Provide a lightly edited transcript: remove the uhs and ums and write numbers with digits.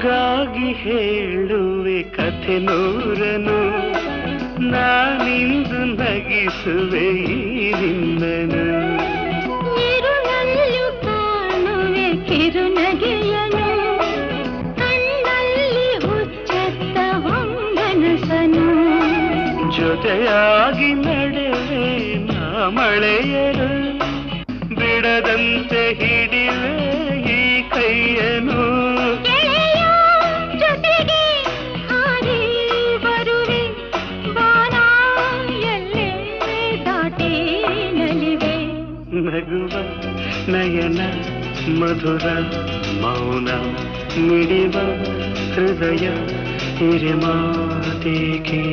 ನಿಂಗಾಗಿ ಹೇಳುವೆ ಕಥೆ ನೂರನು ನಾನಿಂದು ನಗಿಸುವೆ ಈ ನಿನ್ನನು ಇರುಳಲ್ಲೂ ಕಾಣುವೆ ಕಿರುನಗೆಯನು ಕಣ್ಣಲ್ಲಿ ಹುಚ್ಚೆತ್ತ ಹೊಂಗನಸನು ಜೊತೆಯಾಗಿ ನಡೆವೆ ನಾ ಮಳೆಯರು ಬಿಡದಂತೆ ಹಿಡಿವೆ ಈ ಕೈಯನು ಜೊತೆಗೆ ಹಾರಿ ಬರುವೆ ಬಾನ ಎಲ್ಲೇ ದಾಟಿ ನಲಿವೆ ನಗುವ ನಯನ ಮಧುರ ಮೌನ ಮಿಡಿವ ಹೃದಯ ಹಿರಿಮಾತೇಕೆ